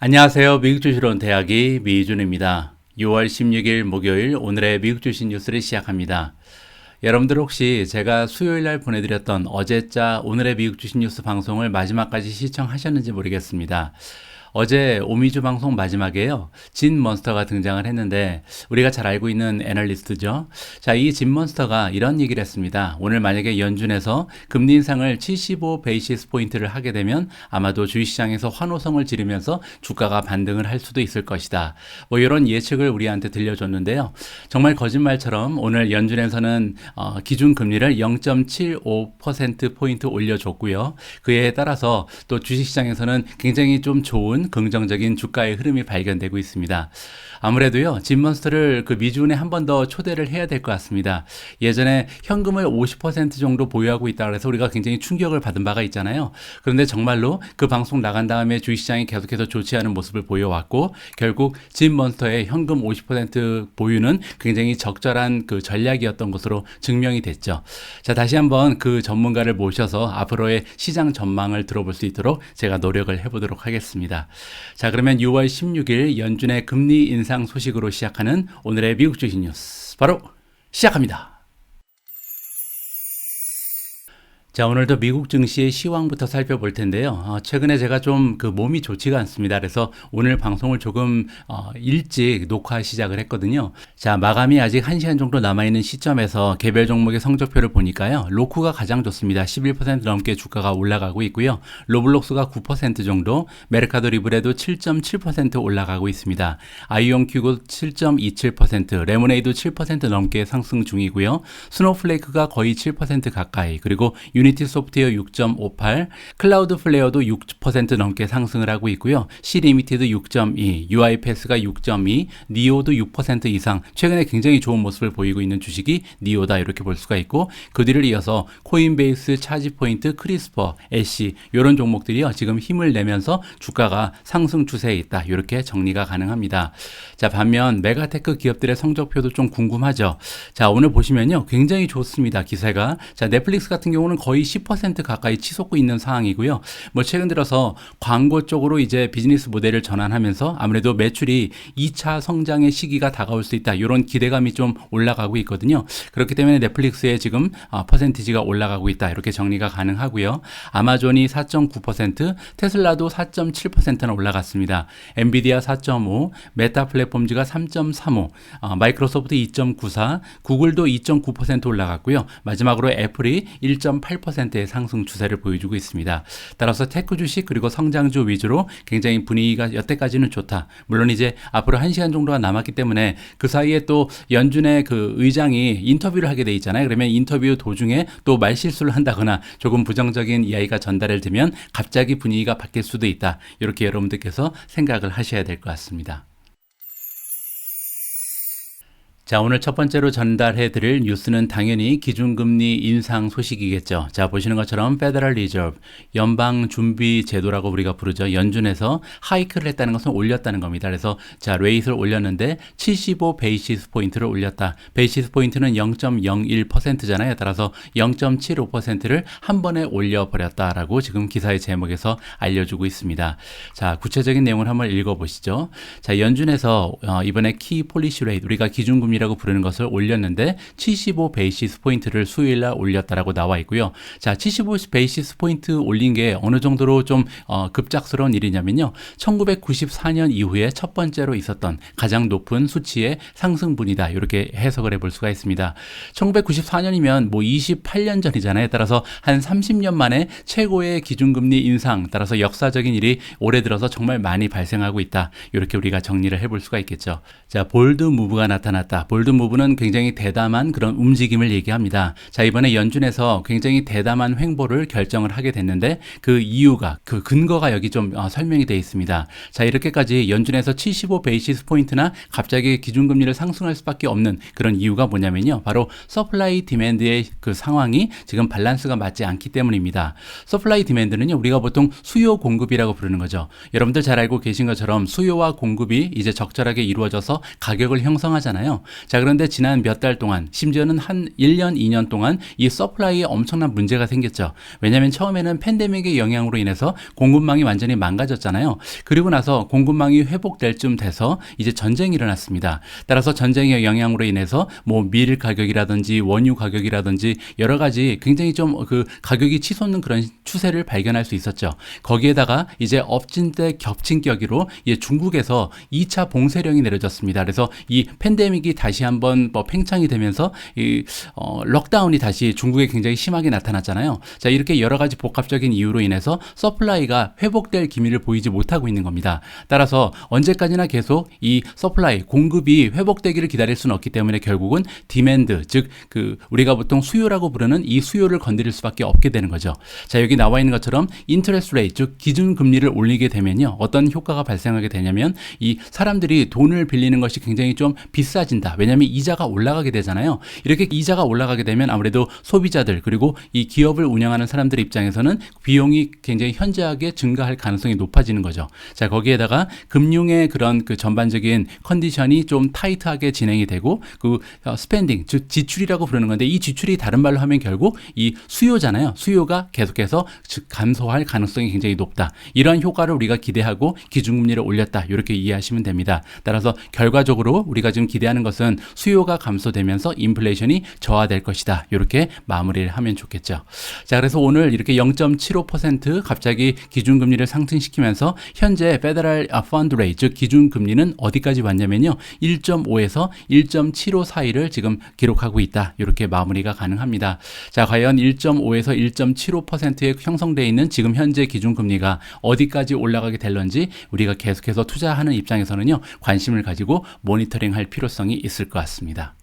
안녕하세요. 미국 주식론 대학이 미준입니다. 6월 16일 목요일 오늘의 미국 주식 뉴스를 시작합니다. 여러분들 혹시 제가 수요일 날 보내드렸던 어제자 오늘의 미국 주식 뉴스 방송을 마지막까지 시청하셨는지 모르겠습니다. 어제 오미주 방송 마지막에요. 진 몬스터가 등장을 했는데 우리가 잘 알고 있는 애널리스트죠. 자, 이 진 몬스터가 이런 얘기를 했습니다. 오늘 만약에 연준에서 금리 인상을 75 베이시스 포인트를 하게 되면 아마도 주식시장에서 환호성을 지르면서 주가가 반등을 할 수도 있을 것이다. 뭐 이런 예측을 우리한테 들려줬는데요. 정말 거짓말처럼 오늘 연준에서는 기준 금리를 0.75% 포인트 올려줬고요. 그에 따라서 또 주식시장에서는 굉장히 좀 좋은 긍정적인 주가의 흐름이 발견되고 있습니다. 아무래도요, 진몬스터를 그 미주은에 한 번 더 초대를 해야 될 것 같습니다. 예전에 현금을 50% 정도 보유하고 있다고 해서 우리가 굉장히 충격을 받은 바가 있잖아요. 그런데 정말로 그 방송 나간 다음에 주식시장이 계속해서 좋지 않은 모습을 보여왔고 결국 진몬스터의 현금 50% 보유는 굉장히 적절한 그 전략이었던 것으로 증명이 됐죠. 자, 다시 한번 그 전문가를 모셔서 앞으로의 시장 전망을 들어볼 수 있도록 제가 노력을 해보도록 하겠습니다. 자, 그러면 6월 16일 연준의 금리 인상 소식으로 시작하는 오늘의 미국 주식 뉴스 바로 시작합니다. 자, 오늘도 미국 증시의 시황부터 살펴볼 텐데요. 최근에 제가 좀 그 몸이 좋지가 않습니다. 그래서 오늘 방송을 조금 일찍 녹화 시작을 했거든요. 자, 마감이 아직 1시간 정도 남아있는 시점에서 개별 종목의 성적표를 보니까요. 로쿠가 가장 좋습니다. 11% 넘게 주가가 올라가고 있고요. 로블록스가 9% 정도, 메르카도 리브레도 7.7% 올라가고 있습니다. 아이온큐도 7.27%, 레모네이도 7% 넘게 상승 중이고요. 스노우플레이크가 거의 7% 가까이, 그리고 유니티 소프트웨어 6.58, 클라우드 플레어도 6% 넘게 상승을 하고 있고요. C리미티드 6.2, UiPath가 6.2, 니오도 6% 이상 최근에 굉장히 좋은 모습을 보이고 있는 주식이 니오다 이렇게 볼 수가 있고 그 뒤를 이어서 코인베이스, 차지포인트, 크리스퍼, 애쉬 이런 종목들이요. 지금 힘을 내면서 주가가 상승 추세에 있다. 이렇게 정리가 가능합니다. 자, 반면 메가테크 기업들의 성적표도 좀 궁금하죠. 자, 오늘 보시면요. 굉장히 좋습니다. 기세가. 자, 넷플릭스 같은 경우는 거의 10% 가까이 치솟고 있는 상황이고요. 뭐 최근 들어서 광고 쪽으로 이제 비즈니스 모델을 전환하면서 아무래도 매출이 2차 성장의 시기가 다가올 수 있다. 이런 기대감이 좀 올라가고 있거든요. 그렇기 때문에 넷플릭스의 지금 퍼센티지가 올라가고 있다. 이렇게 정리가 가능하고요. 아마존이 4.9%, 테슬라도 4.7%는 올라갔습니다. 엔비디아 4.5, 메타 플랫폼즈가 3.35, 마이크로소프트 2.94, 구글도 2.9% 올라갔고요. 마지막으로 애플이 1.8%의 상승 추세를 보여주고 있습니다. 따라서 테크 주식 그리고 성장주 위주로 굉장히 분위기가 여태까지는 좋다. 물론 이제 앞으로 1시간 정도가 남았기 때문에 그 사이에 또 연준의 그 의장이 인터뷰를 하게 돼 있잖아요. 그러면 인터뷰 도중에 또 말실수를 한다거나 조금 부정적인 이야기가 전달을 되면 갑자기 분위기가 바뀔 수도 있다. 이렇게 여러분들께서 생각을 하셔야 될 것 같습니다. 자, 오늘 첫 번째로 전달해 드릴 뉴스는 당연히 기준금리 인상 소식이겠죠. 자, 보시는 것처럼 페더럴 리저브, 연방준비제도라고 우리가 부르죠. 연준에서 하이크를 했다는 것은 올렸다는 겁니다. 그래서 자, 레이트를 올렸는데 75 베이시스 포인트를 올렸다. 베이시스 포인트는 0.01%잖아요. 따라서 0.75%를 한 번에 올려버렸다라고 지금 기사의 제목에서 알려주고 있습니다. 자, 구체적인 내용을 한번 읽어보시죠. 자, 연준에서 이번에 키 폴리시 레이트, 우리가 기준금리 라고 부르는 것을 올렸는데 75 베이시스 포인트를 수요일날 올렸다라고 나와 있고요. 자, 75 베이시스 포인트 올린 게 어느 정도로 좀 급작스러운 일이냐면요. 1994년 이후에 첫 번째로 있었던 가장 높은 수치의 상승분이다. 이렇게 해석을 해볼 수가 있습니다. 1994년이면 뭐 28년 전이잖아요. 따라서 한 30년 만에 최고의 기준금리 인상, 따라서 역사적인 일이 올해 들어서 정말 많이 발생하고 있다. 이렇게 우리가 정리를 해볼 수가 있겠죠. 자, 볼드 무브가 나타났다. 볼드 무브는 굉장히 대담한 그런 움직임을 얘기합니다. 자, 이번에 연준에서 굉장히 대담한 횡보를 결정을 하게 됐는데 그 이유가, 그 근거가 여기 좀 설명이 되어 있습니다. 자, 이렇게까지 연준에서 75 베이시스 포인트나 갑자기 기준금리를 상승할 수밖에 없는 그런 이유가 뭐냐면요. 바로 서플라이 디맨드의 그 상황이 지금 밸런스가 맞지 않기 때문입니다. 서플라이 디맨드는요. 우리가 보통 수요 공급이라고 부르는 거죠. 여러분들 잘 알고 계신 것처럼 수요와 공급이 이제 적절하게 이루어져서 가격을 형성하잖아요. 자, 그런데 지난 몇 달 동안, 심지어는 한 1년, 2년 동안 이 서플라이에 엄청난 문제가 생겼죠. 왜냐하면 처음에는 팬데믹의 영향으로 인해서 공급망이 완전히 망가졌잖아요. 그리고 나서 공급망이 회복될 쯤 돼서 이제 전쟁이 일어났습니다. 따라서 전쟁의 영향으로 인해서 뭐 밀 가격이라든지 원유 가격이라든지 여러 가지 굉장히 좀 그 가격이 치솟는 그런 추세를 발견할 수 있었죠. 거기에다가 이제 엎친 데 겹친 격으로 중국에서 2차 봉쇄령이 내려졌습니다. 그래서 이 팬데믹이 다시 한번 뭐 팽창이 되면서 록다운이 다시 중국에 굉장히 심하게 나타났잖아요. 자, 이렇게 여러 가지 복합적인 이유로 인해서 서플라이가 회복될 기미를 보이지 못하고 있는 겁니다. 따라서 언제까지나 계속 이 서플라이 공급이 회복되기를 기다릴 수는 없기 때문에 결국은 디맨드, 즉 그 우리가 보통 수요라고 부르는 이 수요를 건드릴 수밖에 없게 되는 거죠. 자, 여기 나와 있는 것처럼 인터레스트 레이트, 즉 기준 금리를 올리게 되면요, 어떤 효과가 발생하게 되냐면 이 사람들이 돈을 빌리는 것이 굉장히 좀 비싸진다. 왜냐하면 이자가 올라가게 되잖아요. 이렇게 이자가 올라가게 되면 아무래도 소비자들 그리고 이 기업을 운영하는 사람들 입장에서는 비용이 굉장히 현저하게 증가할 가능성이 높아지는 거죠. 자, 거기에다가 금융의 그런 그 전반적인 컨디션이 좀 타이트하게 진행이 되고 그 스펜딩, 즉 지출이라고 부르는 건데 이 지출이 다른 말로 하면 결국 이 수요잖아요. 수요가 계속해서 감소할 가능성이 굉장히 높다. 이런 효과를 우리가 기대하고 기준금리를 올렸다. 이렇게 이해하시면 됩니다. 따라서 결과적으로 우리가 지금 기대하는 것은 수요가 감소되면서 인플레이션이 저하될 것이다. 이렇게 마무리를 하면 좋겠죠. 자, 그래서 오늘 이렇게 0.75% 갑자기 기준금리를 상승시키면서 현재 페더럴 펀드 레이트, 즉 기준금리는 어디까지 왔냐면요, 1.5에서 1.75 사이를 지금 기록하고 있다. 이렇게 마무리가 가능합니다. 자, 과연 1.5에서 1.75%에 형성되어 있는 지금 현재 기준금리가 어디까지 올라가게 될런지 우리가 계속해서 투자하는 입장에서는요, 관심을 가지고 모니터링할 필요성이 있을 것 같습니다.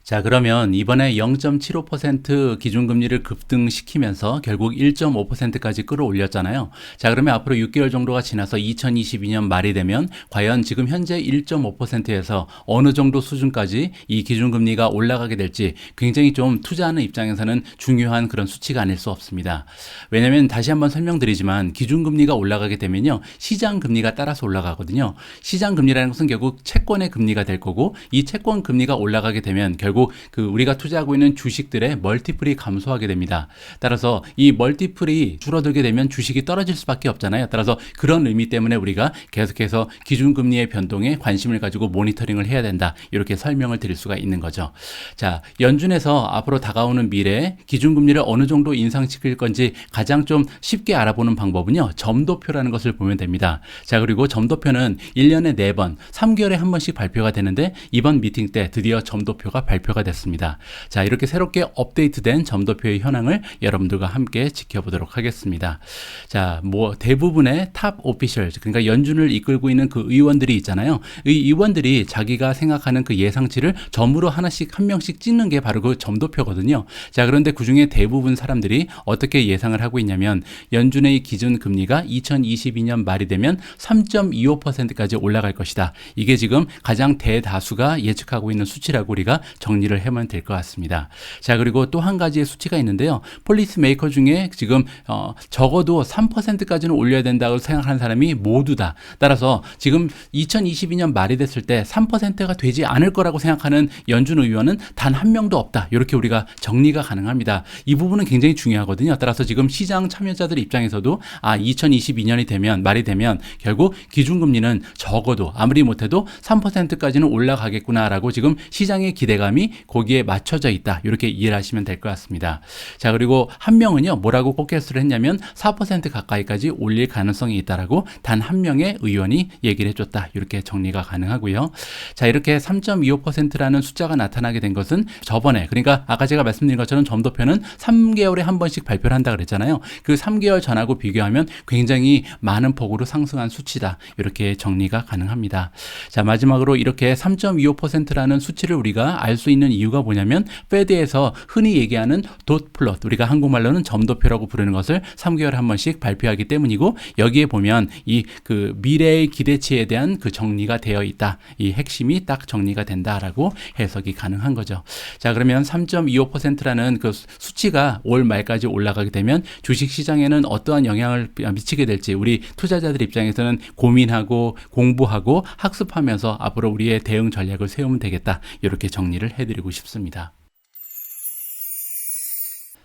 자, 그러면 이번에 0.75% 기준금리를 급등시키면서 결국 1.5%까지 끌어올렸잖아요. 자, 그러면 앞으로 6개월 정도가 지나서 2022년 말이 되면 과연 지금 현재 1.5%에서 어느 정도 수준까지 이 기준금리가 올라가게 될지 굉장히 좀 투자하는 입장에서는 중요한 그런 수치가 아닐 수 없습니다. 왜냐하면 다시 한번 설명드리지만 기준금리가 올라가게 되면요, 시장금리가 따라서 올라가거든요. 시장금리라는 것은 결국 채권의 금리가 될 거고 이 채권 금리가 올라가게 되면 결국 그 우리가 투자하고 있는 주식들의 멀티플이 감소하게 됩니다. 따라서 이 멀티플이 줄어들게 되면 주식이 떨어질 수밖에 없잖아요. 따라서 그런 의미 때문에 우리가 계속해서 기준금리의 변동에 관심을 가지고 모니터링을 해야 된다. 이렇게 설명을 드릴 수가 있는 거죠. 자, 연준에서 앞으로 다가오는 미래에 기준금리를 어느 정도 인상시킬 건지 가장 좀 쉽게 알아보는 방법은요, 점도표라는 것을 보면 됩니다. 자, 그리고 점도표는 1년에 4번, 3개월에 한 번씩 발표가 되는데 이번 미팅 때 드디어 점도표가 발표가 됐습니다. 자, 이렇게 새롭게 업데이트된 점도표의 현황을 여러분들과 함께 지켜보도록 하겠습니다. 자, 뭐 대부분의 탑 오피셜, 그러니까 연준을 이끌고 있는 그 의원들이 있잖아요. 이 의원들이 자기가 생각하는 그 예상치를 점으로 하나씩 한 명씩 찍는 게 바로 그 점도표거든요. 자, 그런데 그중에 대부분 사람들이 어떻게 예상을 하고 있냐면 연준의 기준 금리가 2022년 말이 되면 3.25%까지 올라갈 것이다. 이게 지금 가장 대다수가 예측하고 있는 수치라고 우리가 정리를 하면 될 것 같습니다. 자, 그리고 또 한 가지의 수치가 있는데요. 폴리스 메이커 중에 지금 적어도 3%까지는 올려야 된다고 생각하는 사람이 모두다. 따라서 지금 2022년 말이 됐을 때 3%가 되지 않을 거라고 생각하는 연준 의원은 단 한 명도 없다. 이렇게 우리가 정리가 가능합니다. 이 부분은 굉장히 중요하거든요. 따라서 지금 시장 참여자들 입장에서도 2022년이 되면 말이 되면 결국 기준금리는 적어도 아무리 못해도 3%까지는 올라가겠구나라고 지금 시장의 기대감이 거기에 맞춰져 있다. 이렇게 이해를 하시면 될 것 같습니다. 자, 그리고 한 명은요, 뭐라고 포캐스트를 했냐면 4% 가까이까지 올릴 가능성이 있다라고 단 한 명의 의원이 얘기를 해줬다. 이렇게 정리가 가능하고요. 자, 이렇게 3.25%라는 숫자가 나타나게 된 것은 저번에, 그러니까 아까 제가 말씀드린 것처럼 점도표는 3개월에 한 번씩 발표를 한다 그랬잖아요. 그 3개월 전하고 비교하면 굉장히 많은 폭으로 상승한 수치다. 이렇게 정리가 가능합니다. 자, 마지막으로 이렇게 3.25%라는 수치를 우리가 알 수 있는 있는 이유가 뭐냐면 페드에서 흔히 얘기하는 닷 플롯, 우리가 한국말로는 점도표라고 부르는 것을 3개월에 한 번씩 발표하기 때문이고, 여기에 보면 이 그 미래의 기대치에 대한 그 정리가 되어 있다. 이 핵심이 딱 정리가 된다라고 해석이 가능한 거죠. 자, 그러면 3.25%라는 그 수치가 올 말까지 올라가게 되면 주식 시장에는 어떠한 영향을 미치게 될지 우리 투자자들 입장에서는 고민하고 공부하고 학습하면서 앞으로 우리의 대응 전략을 세우면 되겠다. 이렇게 정리를 해드리고 싶습니다.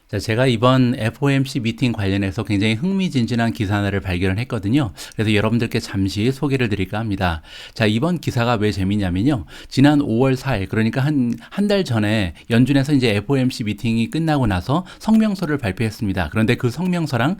자, 제가 이번 FOMC 미팅 관련해서 굉장히 흥미진진한 기사 하나를 발견을 했거든요. 그래서 여러분들께 잠시 소개를 드릴까 합니다. 자, 이번 기사가 왜 재밌냐면요. 지난 5월 4일, 그러니까 한 달 전에 연준에서 이제 FOMC 미팅이 끝나고 나서 성명서를 발표했습니다. 그런데 그 성명서랑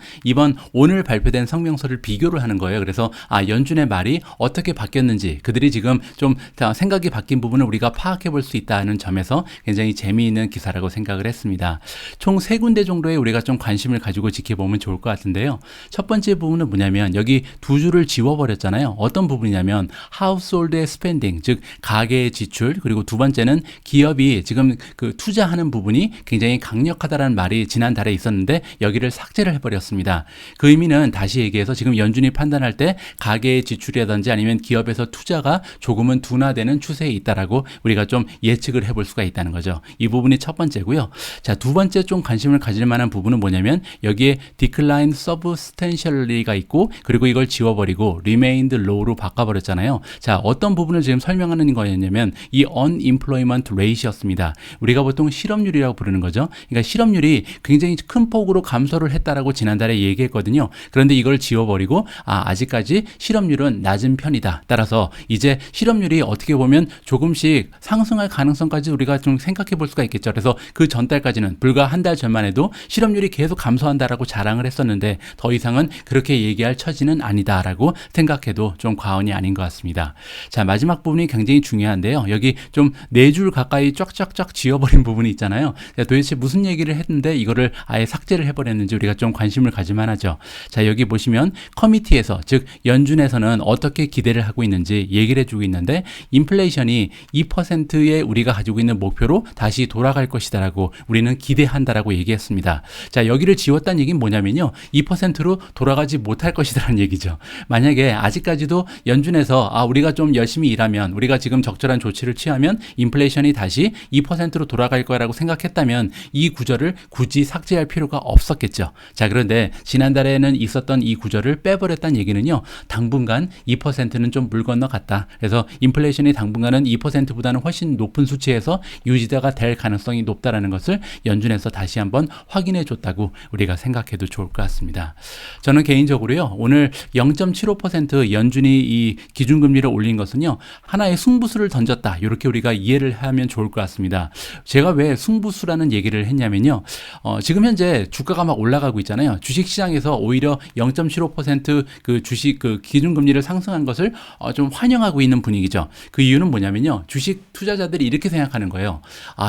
오늘 발표된 성명서를 비교를 하는 거예요. 그래서 연준의 말이 어떻게 바뀌었는지, 그들이 지금 좀 생각이 바뀐 부분을 우리가 파악해 볼 수 있다는 점에서 굉장히 재미있는 기사라고 생각을 했습니다. 총 3군데 정도에 우리가 좀 관심을 가지고 지켜보면 좋을 것 같은데요. 첫 번째 부분은 뭐냐면 여기 두 줄을 지워버렸잖아요. 어떤 부분이냐면 household의 spending, 즉 가계의 지출, 그리고 두 번째는 기업이 지금 그 투자하는 부분이 굉장히 강력하다라는 말이 지난달에 있었는데 여기를 삭제를 해버렸습니다. 그 의미는 다시 얘기해서 지금 연준이 판단할 때 가계의 지출이라든지 아니면 기업에서 투자가 조금은 둔화되는 추세에 있다라고 우리가 좀 예측을 해볼 수가 있다는 거죠. 이 부분이 첫 번째고요. 자, 두 번째 좀 관심을 가질 만한 부분은 뭐냐면 여기에 decline substantially가 있고, 그리고 이걸 지워버리고 remained low로 바꿔버렸잖아요. 자, 어떤 부분을 지금 설명하는 거였냐면 이 unemployment rate였습니다. 우리가 보통 실업률이라고 부르는 거죠. 그러니까 실업률이 굉장히 큰 폭으로 감소를 했다라고 지난달에 얘기했거든요. 그런데 이걸 지워버리고 아직까지 실업률은 낮은 편이다. 따라서 이제 실업률이 어떻게 보면 조금씩 상승할 가능성까지 우리가 좀 생각해 볼 수가 있겠죠. 그래서 그 전달까지는 불과 한 달 전만 해도 실업률이 계속 감소한다라고 자랑을 했었는데 더 이상은 그렇게 얘기할 처지는 아니다라고 생각해도 좀 과언이 아닌 것 같습니다. 자, 마지막 부분이 굉장히 중요한데요. 여기 좀 4줄 가까이 쫙쫙쫙 지워버린 부분이 있잖아요. 도대체 무슨 얘기를 했는데 이거를 아예 삭제를 해버렸는지 우리가 좀 관심을 가질 만하죠. 자, 여기 보시면 커미티에서, 즉 연준에서는 어떻게 기대를 하고 있는지 얘기를 해주고 있는데, 인플레이션이 2%의 우리가 가지고 있는 목표로 다시 돌아갈 것이다라고 우리는 기대한다라고 얘기했습니다. 자, 여기를 지웠다는 얘기는 뭐냐면요. 2%로 돌아가지 못할 것이라는 얘기죠. 만약에 아직까지도 연준에서 우리가 좀 열심히 일하면, 우리가 지금 적절한 조치를 취하면 인플레이션이 다시 2%로 돌아갈 거라고 생각했다면 이 구절을 굳이 삭제할 필요가 없었겠죠. 자, 그런데 지난달에는 있었던 이 구절을 빼버렸다는 얘기는요. 당분간 2%는 좀 물 건너갔다. 그래서 인플레이션이 당분간은 2%보다는 훨씬 높은 수치에서 유지가 될 가능성이 높다라는 것을 연준에서 다시 한번 확인해 줬다고 우리가 생각해도 좋을 것 같습니다. 저는 개인적으로요, 오늘 0.75% 연준이 이 기준금리를 올린 것은요, 하나의 승부수를 던졌다, 이렇게 우리가 이해를 하면 좋을 것 같습니다. 제가 왜 승부수라는 얘기를 했냐면요, 지금 현재 주가가 막 올라가고 있잖아요. 주식시장에서 오히려 0.75% 주식 기준금리를 상승한 것을 좀 환영하고 있는 분위기죠. 그 이유는 뭐냐면요, 주식 투자자들이 이렇게 생각하는 거예요.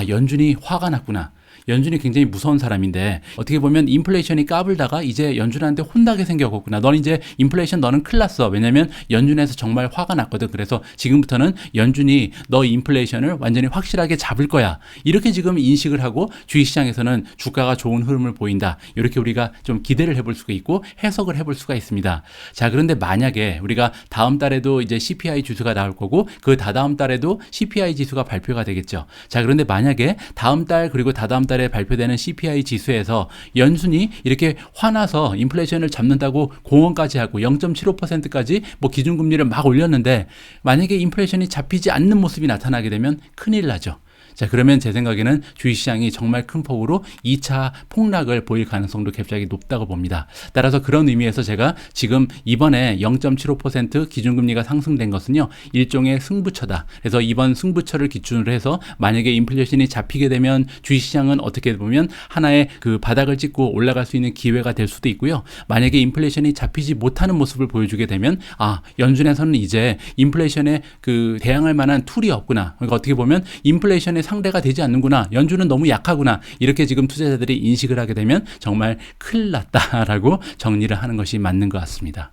연준이 화가 났구나. 연준이 굉장히 무서운 사람인데 어떻게 보면 인플레이션이 까불다가 이제 연준한테 혼나게 생겼구나. 넌 이제 인플레이션 너는 큰일 났어. 왜냐면 연준에서 정말 화가 났거든. 그래서 지금부터는 연준이 너 인플레이션을 완전히 확실하게 잡을 거야. 이렇게 지금 인식을 하고 주식시장에서는 주가가 좋은 흐름을 보인다. 이렇게 우리가 좀 기대를 해볼 수가 있고 해석을 해볼 수가 있습니다. 자, 그런데 만약에 우리가 다음 달에도 이제 CPI 지수가 나올 거고 그 다다음 달에도 CPI 지수가 발표가 되겠죠. 자, 그런데 만약에 다음 달 그리고 다다음 달에 발표되는 CPI 지수에서 연준이 이렇게 화나서 인플레이션을 잡는다고 공언까지 하고 0.75%까지 뭐 기준금리를 막 올렸는데 만약에 인플레이션이 잡히지 않는 모습이 나타나게 되면 큰일 나죠. 자, 그러면 제 생각에는 주식시장이 정말 큰 폭으로 2차 폭락을 보일 가능성도 굉장히 높다고 봅니다. 따라서 그런 의미에서 제가 지금 이번에 0.75% 기준금리가 상승된 것은요, 일종의 승부처다. 그래서 이번 승부처를 기준으로 해서 만약에 인플레이션이 잡히게 되면 주식시장은 어떻게 보면 하나의 그 바닥을 찍고 올라갈 수 있는 기회가 될 수도 있고요. 만약에 인플레이션이 잡히지 못하는 모습을 보여주게 되면 연준에서는 이제 인플레이션에 대항할 만한 툴이 없구나. 그러니까 어떻게 보면 인플레이션의 상대가 되지 않는구나. 연준은 너무 약하구나. 이렇게 지금 투자자들이 인식을 하게 되면 정말 큰일 났다라고 정리를 하는 것이 맞는 것 같습니다.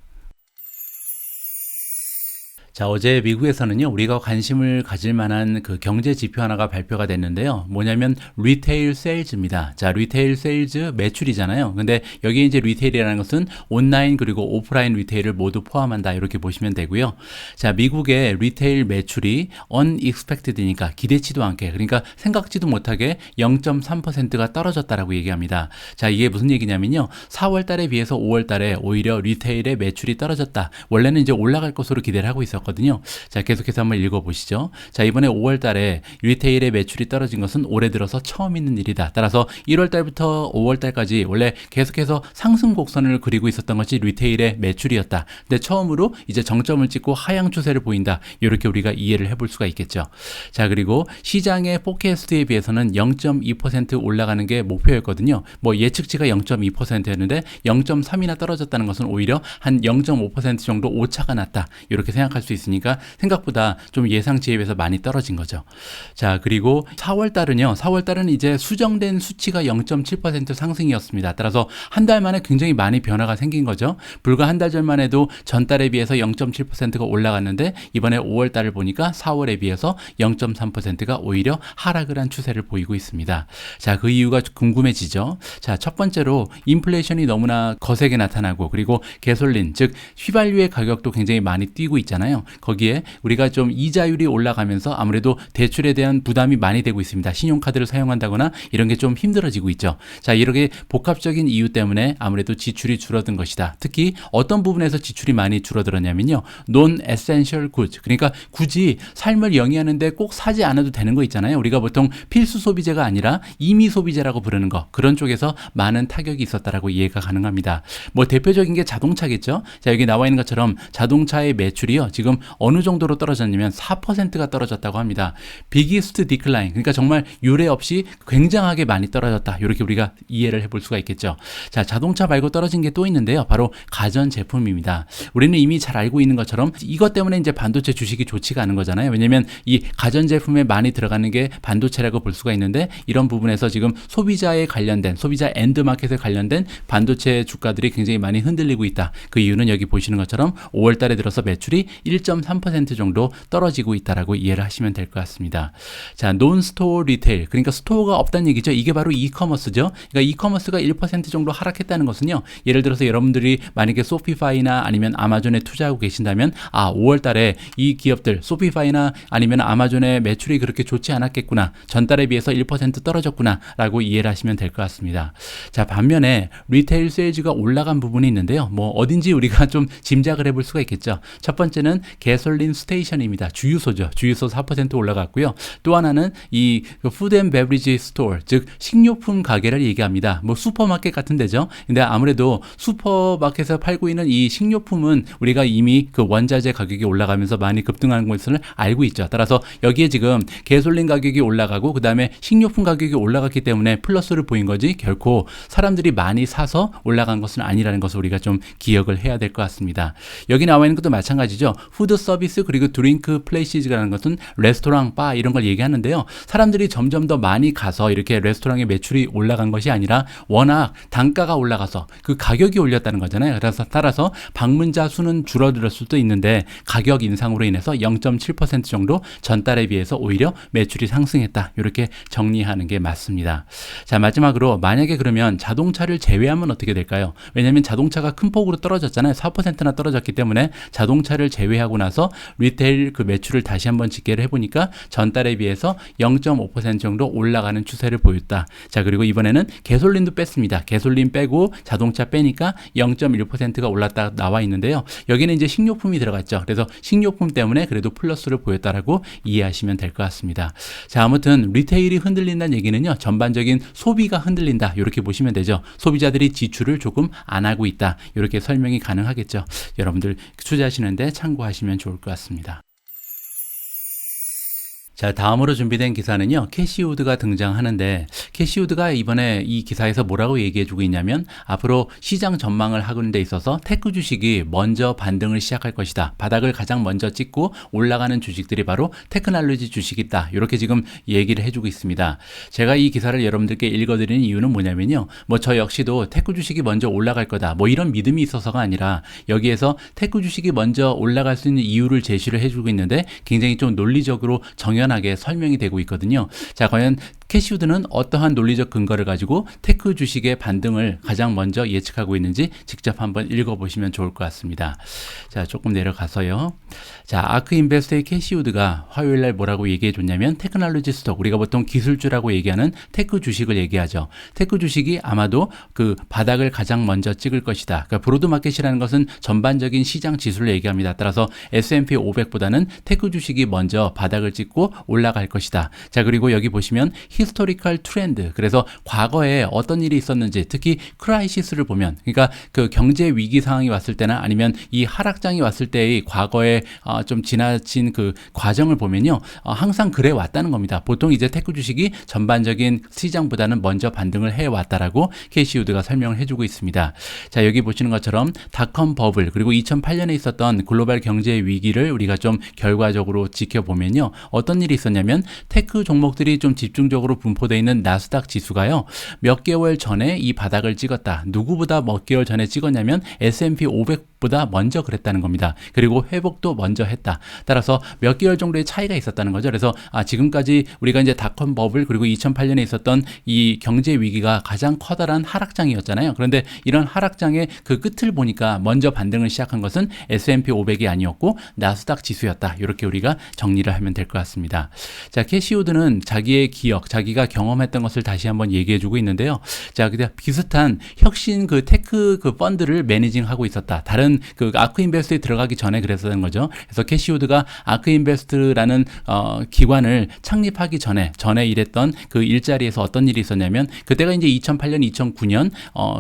자, 어제 미국에서는요, 우리가 관심을 가질 만한 그 경제 지표 하나가 발표가 됐는데요. 뭐냐면 리테일 세일즈입니다. 자, 리테일 세일즈 매출이잖아요. 근데 여기 이제 리테일이라는 것은 온라인 그리고 오프라인 리테일을 모두 포함한다. 이렇게 보시면 되고요. 자, 미국의 리테일 매출이 unexpected니까 기대치도 않게, 그러니까 생각지도 못하게 0.3%가 떨어졌다라고 얘기합니다. 자, 이게 무슨 얘기냐면요. 4월 달에 비해서 5월 달에 오히려 리테일의 매출이 떨어졌다. 원래는 이제 올라갈 것으로 기대를 하고 있었거든요. 자, 계속해서 한번 읽어보시죠. 자, 이번에 5월 달에 리테일의 매출이 떨어진 것은 올해 들어서 처음 있는 일이다. 따라서 1월 달부터 5월 달까지 원래 계속해서 상승 곡선을 그리고 있었던 것이 리테일의 매출이었다. 근데 처음으로 이제 정점을 찍고 하향 추세를 보인다. 이렇게 우리가 이해를 해볼 수가 있겠죠. 자, 그리고 시장의 포캐스트에 비해서는 0.2% 올라가는 게 목표였거든요. 뭐 예측치가 0.2%였는데 0.3이나 떨어졌다는 것은 오히려 한 0.5% 정도 오차가 났다. 이렇게 생각할 수 있으니까 생각보다 좀 예상치에 비해서 많이 떨어진 거죠. 자, 그리고 4월 달은 이제 수정된 수치가 0.7% 상승이었습니다. 따라서 한 달 만에 굉장히 많이 변화가 생긴 거죠. 불과 한 달 전만 해도 전달에 비해서 0.7%가 올라갔는데 이번에 5월 달을 보니까 4월에 비해서 0.3%가 오히려 하락을 한 추세를 보이고 있습니다. 자, 그 이유가 궁금해지죠. 자, 첫 번째로 인플레이션이 너무나 거세게 나타나고, 그리고 가솔린, 즉 휘발유의 가격도 굉장히 많이 뛰고 있잖아요. 거기에 우리가 좀 이자율이 올라가면서 아무래도 대출에 대한 부담이 많이 되고 있습니다. 신용카드를 사용한다거나 이런 게 좀 힘들어지고 있죠. 자, 이렇게 복합적인 이유 때문에 아무래도 지출이 줄어든 것이다. 특히 어떤 부분에서 지출이 많이 줄어들었냐면요. non-essential goods, 그러니까 굳이 삶을 영위하는데 꼭 사지 않아도 되는 거 있잖아요. 우리가 보통 필수 소비재가 아니라 임의 소비재라고 부르는 거, 그런 쪽에서 많은 타격이 있었다라고 이해가 가능합니다. 뭐 대표적인 게 자동차겠죠. 자, 여기 나와 있는 것처럼 자동차의 매출이요, 지금 어느 정도로 떨어졌냐면 4%가 떨어졌다고 합니다. biggest decline, 그러니까 정말 유례 없이 굉장하게 많이 떨어졌다. 이렇게 우리가 이해를 해볼 수가 있겠죠. 자, 자동차 말고 떨어진 게 또 있는데요. 바로 가전제품입니다. 우리는 이미 잘 알고 있는 것처럼 이것 때문에 이제 반도체 주식이 좋지가 않은 거잖아요. 왜냐면 이 가전제품에 많이 들어가는 게 반도체라고 볼 수가 있는데, 이런 부분에서 지금 소비자에 관련된, 소비자 엔드마켓에 관련된 반도체 주가들이 굉장히 많이 흔들리고 있다. 그 이유는 여기 보시는 것처럼 5월 달에 들어서 매출이 1.3% 정도 떨어지고 있다라고 이해를 하시면 될 것 같습니다. 자, 논스토어 리테일, 그러니까 스토어가 없다는 얘기죠. 이게 바로 이커머스죠. 그러니까 이커머스가 1% 정도 하락했다는 것은요, 예를 들어서 여러분들이 만약에 소피파이나 아니면 아마존에 투자하고 계신다면, 5월 달에 이 기업들 소피파이나 아니면 아마존의 매출이 그렇게 좋지 않았겠구나, 전달에 비해서 1% 떨어졌구나 라고 이해를 하시면 될 것 같습니다. 자, 반면에 리테일 세일즈가 올라간 부분이 있는데요. 뭐 어딘지 우리가 좀 짐작을 해볼 수가 있겠죠. 첫 번째는 가솔린 스테이션입니다. 주유소죠. 주유소 4% 올라갔고요. 또 하나는 이 푸드 앤 베브리지 스토어, 즉 식료품 가게를 얘기합니다. 뭐 슈퍼마켓 같은 데죠. 근데 아무래도 슈퍼마켓에서 팔고 있는 이 식료품은 우리가 이미 그 원자재 가격이 올라가면서 많이 급등하는 것을 알고 있죠. 따라서 여기에 지금 가솔린 가격이 올라가고 그 다음에 식료품 가격이 올라갔기 때문에 플러스를 보인 거지, 결코 사람들이 많이 사서 올라간 것은 아니라는 것을 우리가 좀 기억을 해야 될 것 같습니다. 여기 나와 있는 것도 마찬가지죠. 푸드 서비스 그리고 드링크 플레이시즈라는 것은 레스토랑, 바 이런 걸 얘기하는데요. 사람들이 점점 더 많이 가서 이렇게 레스토랑의 매출이 올라간 것이 아니라 워낙 단가가 올라가서 그 가격이 올렸다는 거잖아요. 그래서 따라서 방문자 수는 줄어들 수도 있는데 가격 인상으로 인해서 0.7% 정도 전달에 비해서 오히려 매출이 상승했다. 이렇게 정리하는 게 맞습니다. 자, 마지막으로 만약에 그러면 자동차를 제외하면 어떻게 될까요? 왜냐하면 자동차가 큰 폭으로 떨어졌잖아요. 4%나 떨어졌기 때문에 자동차를 제외하고 나서 리테일 그 매출을 다시 한번 집계를 해보니까 전달에 비해서 0.5% 정도 올라가는 추세를 보였다. 자, 그리고 이번에는 가솔린도 뺐습니다. 가솔린 빼고 자동차 빼니까 0.1%가 올랐다 나와 있는데요. 여기는 이제 식료품이 들어갔죠. 그래서 식료품 때문에 그래도 플러스를 보였다라고 이해하시면 될 것 같습니다. 자, 아무튼 리테일이 흔들린다는 얘기는요, 전반적인 소비가 흔들린다, 이렇게 보시면 되죠. 소비자들이 지출을 조금 안 하고 있다, 이렇게 설명이 가능하겠죠. 여러분들 투자하시는데 참고하시면 좋을 것 같습니다. 자, 다음으로 준비된 기사는요, 캐시우드가 등장하는데, 캐시우드가 이번에 이 기사에서 뭐라고 얘기해주고 있냐면 앞으로 시장 전망을 하는 데 있어서 테크 주식이 먼저 반등을 시작할 것이다. 바닥을 가장 먼저 찍고 올라가는 주식들이 바로 테크놀로지 주식이다. 이렇게 지금 얘기를 해주고 있습니다. 제가 이 기사를 여러분들께 읽어드리는 이유는 뭐냐면요. 뭐 저 역시도 테크 주식이 먼저 올라갈 거다. 뭐 이런 믿음이 있어서가 아니라 여기에서 테크 주식이 먼저 올라갈 수 있는 이유를 제시를 해주고 있는데 굉장히 좀 논리적으로 정연하게 설명이 되고 있거든요. 자, 과연 캐시우드는 어떠한 논리적 근거를 가지고 테크 주식의 반등을 가장 먼저 예측하고 있는지 직접 한번 읽어보시면 좋을 것 같습니다. 자, 조금 내려가서요. 자, 아크인베스트의 캐시우드가 화요일날 뭐라고 얘기해 줬냐면 테크놀로지 스톡, 우리가 보통 기술주라고 얘기하는 테크 주식을 얘기하죠. 테크 주식이 아마도 그 바닥을 가장 먼저 찍을 것이다. 그러니까 브로드마켓이라는 것은 전반적인 시장 지수를 얘기합니다. 따라서 S&P 500보다는 테크 주식이 먼저 바닥을 찍고 올라갈 것이다. 자, 그리고 여기 보시면 히스토리컬 트렌드, 그래서 과거에 어떤 일이 있었는지, 특히 크라이시스를 보면, 그러니까 그 경제 위기 상황이 왔을 때나 아니면 이 하락장이 왔을 때의 과거에 좀 지나친 그 과정을 보면요, 항상 그래 왔다는 겁니다. 보통 이제 테크 주식이 전반적인 시장보다는 먼저 반등을 해 왔다라고 캐시우드가 설명을 해주고 있습니다. 자, 여기 보시는 것처럼 닷컴 버블, 그리고 2008년에 있었던 글로벌 경제 위기를 우리가 좀 결과적으로 지켜보면요, 어떤 일이 있었냐면 테크 종목들이 좀 집중적으로 분포되어 있는 나스닥 지수가요, 몇 개월 전에 이 바닥을 찍었다. 누구보다 몇 개월 전에 찍었냐면 S&P 500보다 먼저 그랬다는 겁니다. 그리고 회복도 먼저 했다. 따라서 몇 개월 정도의 차이가 있었다는 거죠. 그래서 지금까지 우리가 이제 닷컴 버블, 그리고 2008년에 있었던 이 경제 위기가 가장 커다란 하락장이었잖아요. 그런데 이런 하락장의 그 끝을 보니까 먼저 반등을 시작한 것은 S&P 500이 아니었고 나스닥 지수였다. 이렇게 우리가 정리를 하면 될 것 같습니다. 자, 캐시우드는 자기의 기억, 자기가 경험했던 것을 다시 한번 얘기해주고 있는데요. 자, 그냥 비슷한 혁신 그 테크 그 펀드를 매니징하고 있었다. 다른 그 아크인베스트에 들어가기 전에 그랬었던 거죠. 그래서 캐시우드가 아크인베스트라는 기관을 창립하기 전에 일했던 그 일자리에서 어떤 일이 있었냐면 그때가 이제 2008년, 2009년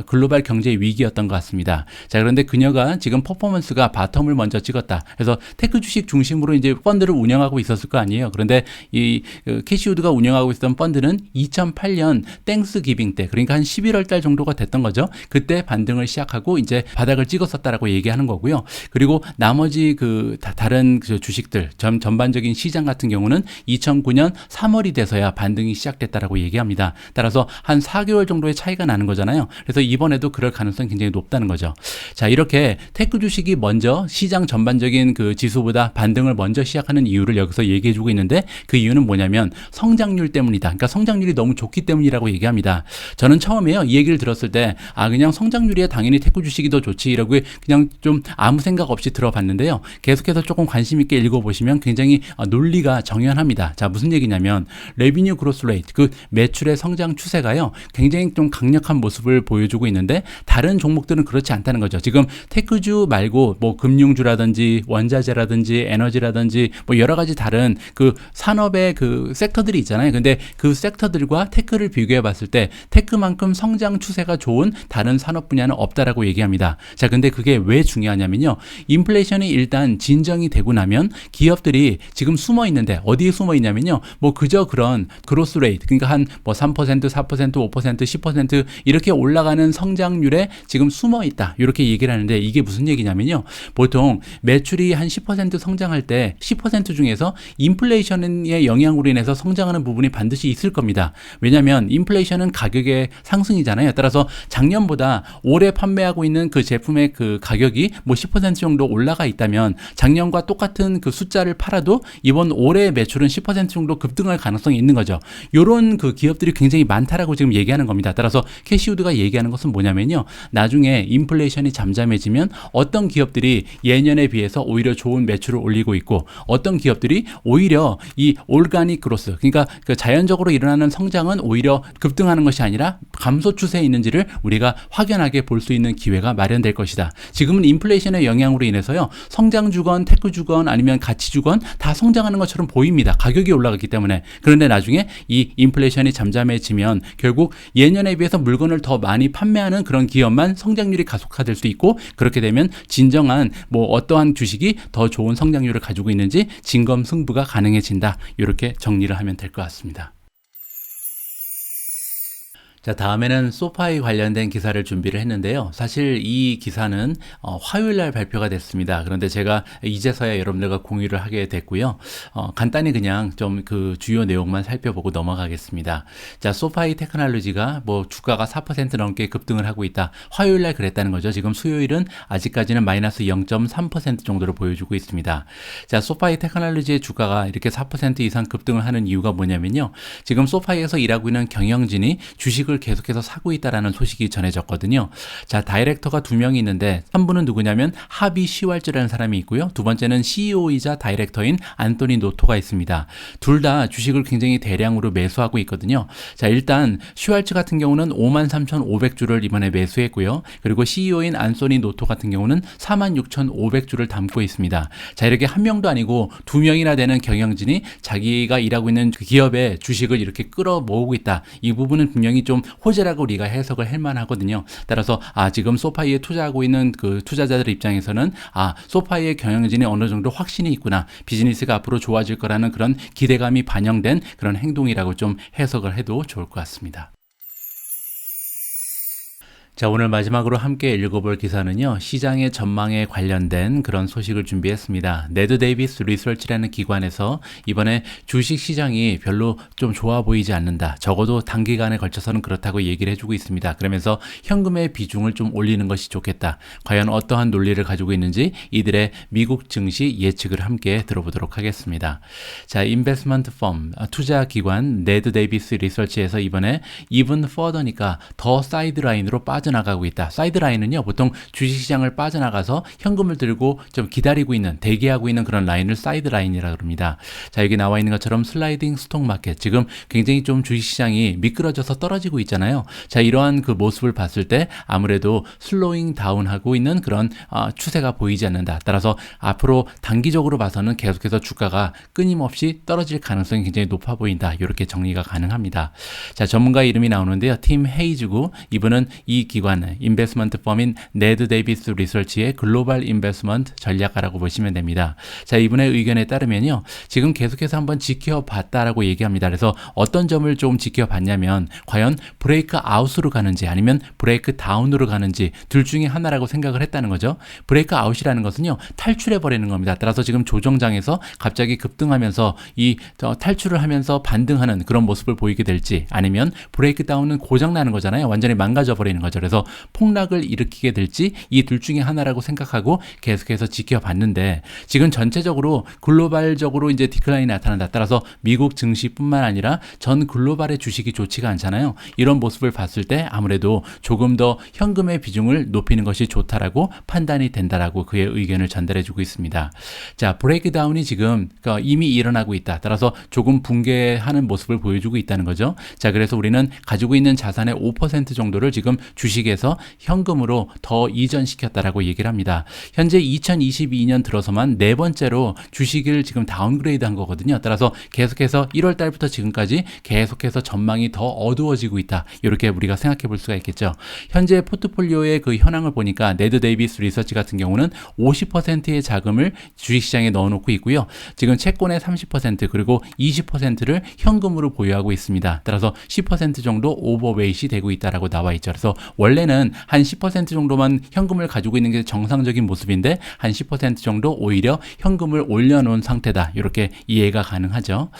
글로벌 경제 위기였던 것 같습니다. 자, 그런데 그녀가 지금 퍼포먼스가 바텀을 먼저 찍었다. 그래서 테크 주식 중심으로 이제 펀드를 운영하고 있었을 거 아니에요. 그런데 이 캐시우드가 운영하고 있었던 펀드는 2008년 땡스 기빙 때, 그러니까 한 11월 달 정도가 됐던 거죠. 그때 반등을 시작하고 이제 바닥을 찍었었다라고 얘기하는 거고요. 그리고 나머지 그 다른 그 주식들 전반적인 시장 같은 경우는 2009년 3월이 돼서야 반등이 시작됐다라고 얘기합니다. 따라서 한 4개월 정도의 차이가 나는 거잖아요. 그래서 이번에도 그럴 가능성이 굉장히 높다는 거죠. 자, 이렇게 테크 주식이 먼저 시장 전반적인 그 지수보다 반등을 먼저 시작하는 이유를 여기서 얘기해 주고 있는데 그 이유는 뭐냐면 성장률 때문이다. 그러니까 성장률이 너무 좋기 때문이라고 얘기합니다. 저는 처음에요, 이 얘기를 들었을 때 그냥 성장률이야 당연히 테크 주식이 더 좋지 이라고 그냥 좀 아무 생각 없이 들어봤는데요. 계속해서 조금 관심 있게 읽어보시면 굉장히 논리가 정연합니다. 자, 무슨 얘기냐면 레비뉴 그로스 레이트, 그 매출의 성장 추세가요, 굉장히 좀 강력한 모습을 보여주고 있는데 다른 종목들은 그렇지 않다는 거죠. 지금 테크주 말고 뭐 금융주라든지 원자재라든지 에너지라든지 뭐 여러 가지 다른 그 산업의 그 섹터들이 있잖아요. 근데 그 섹터들과 테크를 비교해 봤을 때 테크만큼 성장 추세가 좋은 다른 산업 분야는 없다라고 얘기합니다. 자, 근데 그게 왜 중요하냐면요, 인플레이션이 일단 진정이 되고 나면 기업들이 지금 숨어 있는데 어디에 숨어 있냐면요, 뭐 그저 그런 그로스 레이트, 그러니까 한 뭐 3%, 4%, 5%, 10% 이렇게 올라가는 성장률에 지금 숨어 있다. 이렇게 얘기를 하는데 이게 무슨 얘기냐면요, 보통 매출이 한 10% 성장할 때 10% 중에서 인플레이션의 영향으로 인해서 성장하는 부분이 반드시 있을 겁니다. 왜냐하면 인플레이션은 가격의 상승이잖아요. 따라서 작년보다 올해 판매하고 있는 그 제품의 그 가격이 뭐 10% 정도 올라가 있다면 작년과 똑같은 그 숫자를 팔아도 이번 올해 매출은 10% 정도 급등할 가능성이 있는 거죠. 요런 그 기업들이 굉장히 많다라고 지금 얘기하는 겁니다. 따라서 캐시우드가 얘기하는 것은 뭐냐면요, 나중에 인플레이션이 잠잠해지면 어떤 기업들이 예년에 비해서 오히려 좋은 매출을 올리고 있고 어떤 기업들이 오히려 이 올가닉 그로스, 그러니까 그 자연적으로 일어나는 성장은 오히려 급등하는 것이 아니라 감소 추세에 있는지를 우리가 확연하게 볼 수 있는 기회가 마련될 것이다. 지금은 인플레이션의 영향으로 인해서요, 성장 주건, 테크 주건 아니면 가치 주건 다 성장하는 것처럼 보입니다. 가격이 올라갔기 때문에. 그런데 나중에 이 인플레이션이 잠잠해지면 결국 예년에 비해서 물건을 더 많이 판매하는 그런 기업만 성장률이 가속화될 수 있고, 그렇게 되면 진정한 뭐 어떠한 주식이 더 좋은 성장률을 가지고 있는지 진검승부가 가능해진다. 이렇게 정리를 하면 될 것 같습니다. 자, 다음에는 소파이 관련된 기사를 준비를 했는데요. 사실 이 기사는 화요일 날 발표가 됐습니다. 그런데 제가 이제서야 여러분들과 공유를 하게 됐고요. 간단히 그냥 좀 그 주요 내용만 살펴보고 넘어가겠습니다. 자, 소파이 테크놀로지가 뭐 주가가 4% 넘게 급등을 하고 있다. 화요일 날 그랬다는 거죠. 지금 수요일은 아직까지는 마이너스 0.3% 정도를 보여주고 있습니다. 자, 소파이 테크놀로지의 주가가 이렇게 4% 이상 급등을 하는 이유가 뭐냐면요. 지금 소파이에서 일하고 있는 경영진이 주식을 계속해서 사고 있다라는 소식이 전해졌거든요. 자, 다이렉터가 2명이 있는데 한 분은 누구냐면 하비 시왈즈라는 사람이 있고요. 두 번째는 CEO이자 다이렉터인 안토니 노토가 있습니다. 둘 다 주식을 굉장히 대량으로 매수하고 있거든요. 자, 일단 시왈츠 같은 경우는 53,500주를 이번에 매수했고요. 그리고 CEO인 안토니 노토 같은 경우는 46,500주를 담고 있습니다. 자, 이렇게 한 명도 아니고 2명이나 되는 경영진이 자기가 일하고 있는 그 기업의 주식을 이렇게 끌어 모으고 있다. 이 부분은 분명히 좀 호재라고 우리가 해석을 할 만하거든요. 따라서 지금 소파이에 투자하고 있는 그 투자자들 입장에서는 소파이의 경영진이 어느 정도 확신이 있구나. 비즈니스가 앞으로 좋아질 거라는 그런 기대감이 반영된 그런 행동이라고 좀 해석을 해도 좋을 것 같습니다. 자, 오늘 마지막으로 함께 읽어볼 기사는요, 시장의 전망에 관련된 그런 소식을 준비했습니다. 네드 데이비스 리서치라는 기관에서 이번에 주식 시장이 별로 좀 좋아 보이지 않는다. 적어도 단기간에 걸쳐서는 그렇다고 얘기를 해주고 있습니다. 그러면서 현금의 비중을 좀 올리는 것이 좋겠다. 과연 어떠한 논리를 가지고 있는지 이들의 미국 증시 예측을 함께 들어보도록 하겠습니다. 자, 인베스트먼트 펌, 투자 기관 네드 데이비스 리서치에서 이번에 even further니까 더 사이드라인으로 빠져나가고 있다. 사이드라인은요, 보통 주식시장을 빠져나가서 현금을 들고 좀 기다리고 있는, 대기하고 있는 그런 라인을 사이드라인이라고 합니다. 자, 여기 나와 있는 것처럼 슬라이딩 스톡 마켓, 지금 굉장히 좀 주식시장이 미끄러져서 떨어지고 있잖아요. 자, 이러한 그 모습을 봤을 때 아무래도 슬로잉 다운하고 있는 그런 추세가 보이지 않는다. 따라서 앞으로 단기적으로 봐서는 계속해서 주가가 끊임없이 떨어질 가능성이 굉장히 높아 보인다. 이렇게 정리가 가능합니다. 자, 전문가 이름이 나오는데요. 팀 헤이즈고, 이분은 이 기관 인베스트먼트 펌인 네드 데이비스 리서치의 글로벌 인베스트먼트 전략가라고 보시면 됩니다. 자, 이분의 의견에 따르면요, 지금 계속해서 한번 지켜봤다라고 얘기합니다. 그래서 어떤 점을 좀 지켜봤냐면 과연 브레이크 아웃으로 가는지 아니면 브레이크 다운으로 가는지 둘 중에 하나라고 생각을 했다는 거죠. 브레이크 아웃이라는 것은요, 탈출해 버리는 겁니다. 따라서 지금 조정장에서 갑자기 급등하면서 이 탈출을 하면서 반등하는 그런 모습을 보이게 될지, 아니면 브레이크 다운은 고장나는 거잖아요. 완전히 망가져 버리는 거죠. 그래서 폭락을 일으키게 될지 이 둘 중에 하나라고 생각하고 계속해서 지켜봤는데, 지금 전체적으로 글로벌적으로 이제 디클라인이 나타난다. 따라서 미국 증시뿐만 아니라 전 글로벌의 주식이 좋지가 않잖아요. 이런 모습을 봤을 때 아무래도 조금 더 현금의 비중을 높이는 것이 좋다라고 판단이 된다라고 그의 의견을 전달해주고 있습니다. 자, 브레이크 다운이 지금 이미 일어나고 있다. 따라서 조금 붕괴하는 모습을 보여주고 있다는 거죠. 자, 그래서 우리는 가지고 있는 자산의 5% 정도를 지금 주식에서 현금으로 더 이전시켰다라고 얘기를 합니다. 현재 2022년 들어서만 4번째로 주식을 지금 다운그레이드 한 거거든요. 따라서 계속해서 1월 달부터 지금까지 계속해서 전망이 더 어두워지고 있다. 이렇게 우리가 생각해 볼 수가 있겠죠. 현재 포트폴리오의 그 현황을 보니까 네드 데이비스 리서치 같은 경우는 50%의 자금을 주식시장에 넣어놓고 있고요. 지금 채권의 30% 그리고 20%를 현금으로 보유하고 있습니다. 따라서 10% 정도 오버웨이트이 되고 있다라고 나와 있죠. 그래서 원래는 한 10% 정도만 현금을 가지고 있는 게 정상적인 모습인데 한 10% 정도 오히려 현금을 올려놓은 상태다. 이렇게 이해가 가능하죠.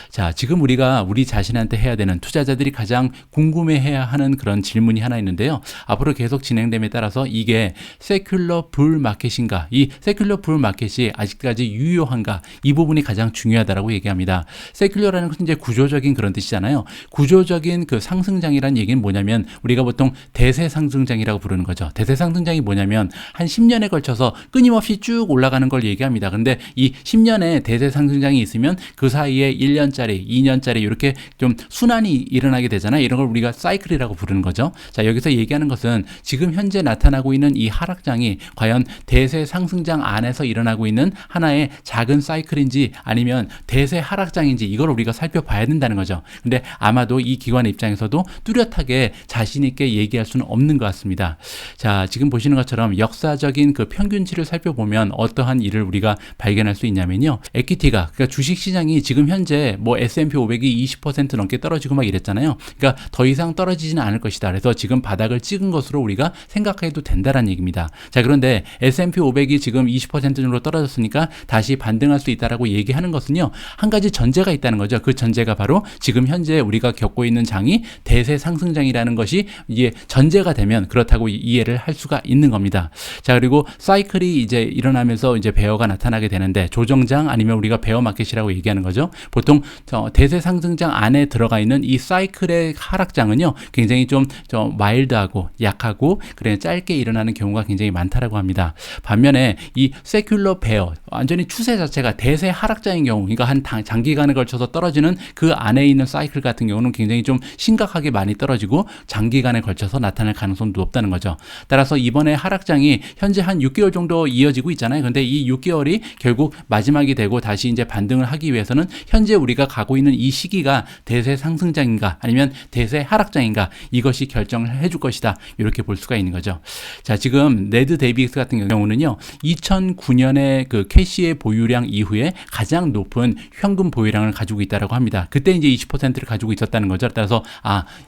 자, 지금 우리가 우리 자신한테 해야 되는, 투자자들이 가장 궁금해해야 하는 그런 질문이 하나 있는데요. 앞으로 계속 진행됨에 따라서 이게 세큘러 불 마켓인가, 이 세큘러 불 마켓이 아직까지 유효한가, 이 부분이 가장 중요하다라고 얘기합니다. 세큘러라는 것은 이제 구조적인 그런 뜻이잖아요. 구조적인 그 상승장이라는 얘기는 뭐냐면 우리가 보통 대세 상승장이라고 부르는 거죠. 대세 상승장이 뭐냐면 한 10년에 걸쳐서 끊임없이 쭉 올라가는 걸 얘기합니다. 근데 이 10년의 대세 상승장이 있으면 그 사이에 1년짜리, 2년짜리 이렇게 좀 순환이 일어나게 되잖아요. 이런 걸 우리가 사이클이라고 부르는 거죠. 자, 여기서 얘기하는 것은 지금 현재 나타나고 있는 이 하락장이 과연 대세 상승장 안에서 일어나고 있는 하나의 작은 사이클인지 아니면 대세 하락장인지 이걸 우리가 살펴봐야 된다는 거죠. 근데 아마도 이 기관 입장에서도 뚜렷하게 자신 있게 얘기할 수는 없는 것 같습니다. 자, 지금 보시는 것처럼 역사적인 그 평균치를 살펴보면 어떠한 일을 우리가 발견할 수 있냐면요. 에퀴티가, 그러니까 주식 시장이 지금 현재 뭐 S&P 500이 20% 넘게 떨어지고 막 이랬잖아요. 그러니까 더 이상 떨어지지는 않을 것이다. 그래서 지금 바닥을 찍은 것으로 우리가 생각해도 된다라는 얘기입니다. 자, 그런데 S&P 500이 지금 20% 정도 떨어졌으니까 다시 반등할 수 있다라고 얘기하는 것은요. 한 가지 전제가 있다는 거죠. 그 전제가 바로 지금 현재 우리가 겪고 있는 장이 대세 상승장이라는 것이 이게 전제가 되면 그렇다고 이해를 할 수가 있는 겁니다. 자, 그리고 사이클이 이제 일어나면서 이제 베어가 나타나게 되는데 조정장 아니면 우리가 베어 마켓이라고 얘기하는 거죠. 보통 대세 상승장 안에 들어가 있는 이 사이클의 하락장은요. 굉장히 좀 마일드하고 약하고 그래 짧게 일어나는 경우가 굉장히 많다라고 합니다. 반면에 이 세큘러 베어, 완전히 추세 자체가 대세 하락장인 경우, 그러니까 한 장기간에 걸쳐서 떨어지는 그 안에 있는 사이클 같은 경우는 굉장히 좀 심각하게 많이 떨어지고 장기간에 걸쳐서 나타날 가능성도 높다는 거죠. 따라서 이번에 하락장이 현재 한 6개월 정도 이어지고 있잖아요. 근데 이 6개월이 결국 마지막이 되고 다시 이제 반등을 하기 위해서는 현재 우리가 가고 있는 이 시기가 대세 상승장인가 아니면 대세 하락장인가 이것이 결정을 해줄 것이다. 이렇게 볼 수가 있는 거죠. 자, 지금 네드 데이비스 같은 경우는요. 2009년에 그 캐시의 보유량 이후에 가장 높은 현금 보유량을 가지고 있다라고 합니다. 그때 이제 20%를 가지고 있었다는 거죠. 따라서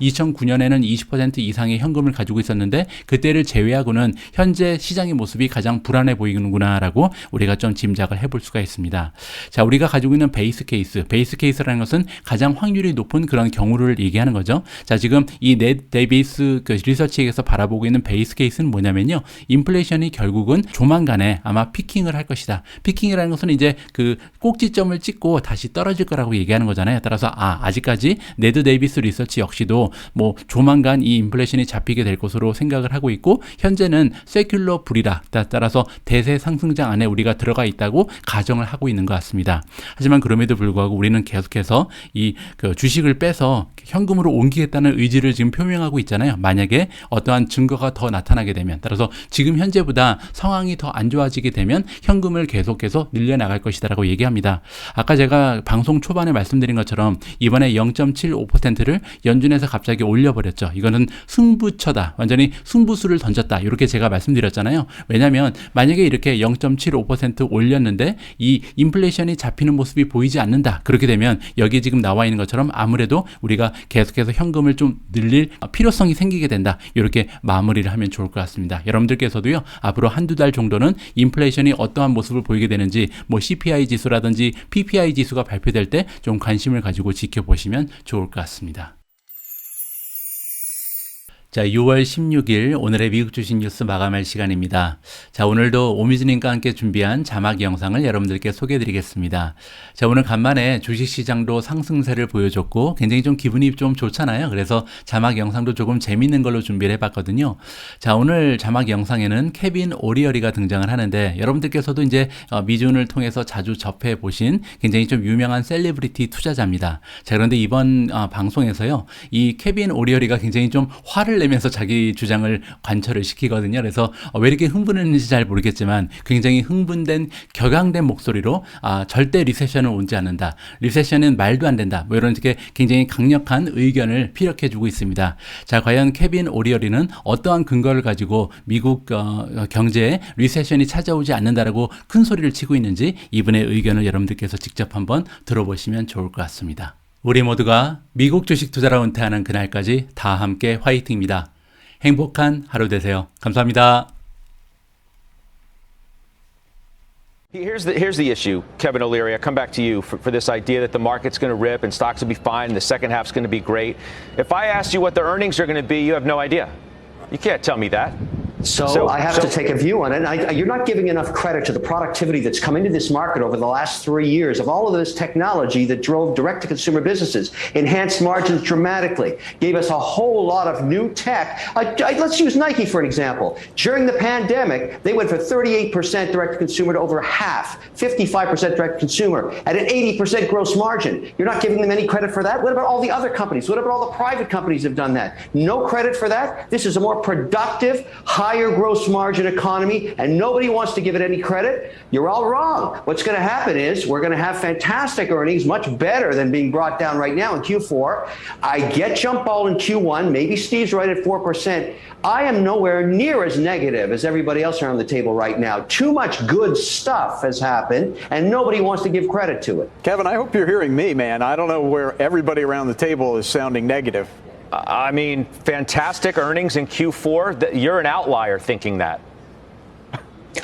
2009년에는 20% 이상의 현금을 가지고 있었는데 그때를 제외하고는 현재 시장의 모습이 가장 불안해 보이는구나라고 우리가 좀 짐작을 해볼 수가 있습니다. 자, 우리가 가지고 있는 베이스 케이스라는 것은 가장 확률이 높은 그런 경우를 얘기하는 거죠. 자, 지금 이 네드 데이비스 그 리서치에서 바라보고 있는 베이스 케이스는 뭐냐면요. 인플레이션이 결국은 조만간에 아마 피킹을 할 것이다. 피킹이라는 것은 이제 그 꼭지점을 찍고 다시 떨어질 거라고 얘기하는 거잖아요. 따라서 아직까지 네드 데이비스 리서치 역시도 뭐 조만간 이 인플레이션이 잡히게 될 것으로 생각을 하고 있고 현재는 세큘러 불이라 따라서 대세 상승장 안에 우리가 들어가 있다고 가정을 하고 있는 것 같습니다. 하지만 그럼에도 불구하고 우리는 계속해서 이 그 주식을 빼서 현금으로 옮기겠다는 의지를 지금 표명하고 있잖아요. 만약에 어떠한 증거가 더 나타나게 되면 따라서 지금 현재보다 상황이 더 안 좋아지게 되면 현금을 계속해서 늘려나갈 것이다라고 얘기합니다. 아까 제가 방송 초반에 말씀드린 것처럼 이번에 0.75%를 연준에서 갑자기 올려버렸죠. 이거는 승부처다. 완전히 승부수를 던졌다. 이렇게 제가 말씀드렸잖아요. 왜냐하면 만약에 이렇게 0.75% 올렸는데 이 인플레이션이 잡히는 모습이 보이지 않는다. 그렇게 되면 여기 지금 나와 있는 것처럼 아무래도 우리가 계속해서 현금을 좀 늘릴 필요성이 생기게 된다. 이렇게 마무리를 하면 좋을 것 같습니다. 여러분들께서도요. 앞으로 한두 달 정도는 인플레이션이 어떠한 모습을 보이게 되는지 뭐 CPI 지수라든지 PPI 지수가 발표될 때 좀 관심을 가지고 지켜보시면 좋을 것 같습니다. 자, 6월 16일 오늘의 미국 주식 뉴스 마감할 시간입니다. 자, 오늘도 오미즈님과 함께 준비한 자막 영상을 여러분들께 소개해드리겠습니다. 자, 오늘 간만에 주식시장도 상승세를 보여줬고 굉장히 좀 기분이 좀 좋잖아요. 그래서 자막 영상도 조금 재밌는 걸로 준비를 해봤거든요. 자, 오늘 자막 영상에는 케빈 오리어리가 등장을 하는데 여러분들께서도 이제 미준을 통해서 자주 접해보신 굉장히 좀 유명한 셀리브리티 투자자입니다. 자, 그런데 이번 방송에서요. 이 케빈 오리어리가 굉장히 좀 화를 내면서 자기 주장을 관철을 시키거든요. 그래서 왜 이렇게 흥분했는지 잘 모르겠지만 굉장히 흥분된 격앙된 목소리로 절대 리세션은 오지 않는다. 리세션은 말도 안 된다. 뭐 이런 식의 굉장히 강력한 의견을 피력해주고 있습니다. 자, 과연 케빈 오리어리는 어떠한 근거를 가지고 미국 경제에 리세션이 찾아오지 않는다라고 큰 소리를 치고 있는지 이분의 의견을 여러분들께서 직접 한번 들어보시면 좋을 것 같습니다. 우리 모두가 미국 주식 투자로 은퇴하는 그날까지 다 함께 화이팅입니다. 행복한 하루 되세요. 감사합니다. Here's the issue, Kevin O'Leary. I come back to you for this idea that the market's going to rip and stocks will be fine and the second half's going to be great. If I asked you what the earnings are going to be, you have no idea. You can't tell me that. So I have to take a view on it. You're not giving enough credit to the productivity that's come into this market over the last 3 years of all of this technology that drove direct-to-consumer businesses, enhanced margins dramatically, gave us a whole lot of new tech. Let's use Nike for an example. During the pandemic, they went from 38% direct-to-consumer to over half, 55% direct-to-consumer, at an 80% gross margin. You're not giving them any credit for that? What about all the other companies? What about all the private companies that have done that? No credit for that? This is a more productive, high higher gross margin economy, and nobody wants to give it any credit, you're all wrong. What's going to happen is we're going to have fantastic earnings, much better than being brought down right now in Q4. I get jump ball in Q1. Maybe Steve's right at 4%. I am nowhere near as negative as everybody else around the table right now. Too much good stuff has happened, and nobody wants to give credit to it. Kevin, I hope you're hearing me, man. I don't know where everybody around the table is sounding negative. I mean, fantastic earnings in Q4. You're an outlier thinking that.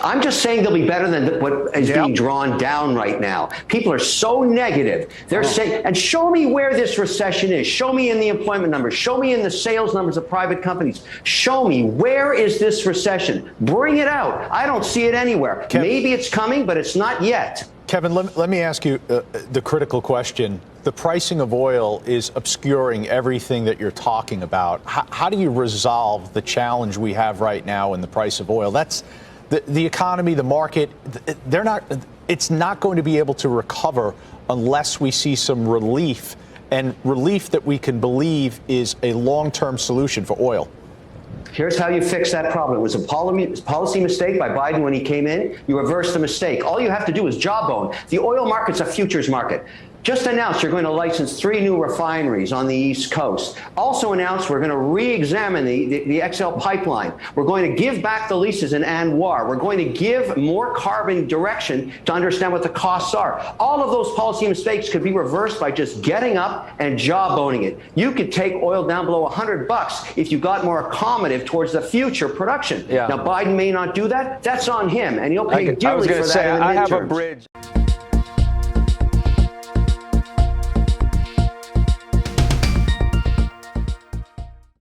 I'm just saying they'll be better than what is being drawn down right now. People are so negative. They're saying, and show me where this recession is. Show me in the employment numbers. Show me in the sales numbers of private companies. Show me, where is this recession? Bring it out. I don't see it anywhere. Maybe it's coming, but it's not yet. Kevin, let me ask you the critical question. The pricing of oil is obscuring everything that you're talking about. How do you resolve the challenge we have right now in the price of oil? That's the economy, the market. It's not going to be able to recover unless we see some relief, and relief that we can believe is a long-term solution for oil. Here's how you fix that problem. It was a policy mistake by Biden when he came in. You reverse the mistake. All you have to do is jawbone. The oil market's a futures market. Just announced you're going to license 3 new refineries on the East Coast. Also announced we're going to re-examine the XL pipeline. We're going to give back the leases in ANWR. We're going to give more carbon direction to understand what the costs are. All of those policy mistakes could be reversed by just getting up and jawboning it. You could take oil down below $100 if you got more accommodative towards the future production. Yeah. Now, Biden may not do that. That's on him, and he'll pay dearly for that in the midterms. I have a bridge.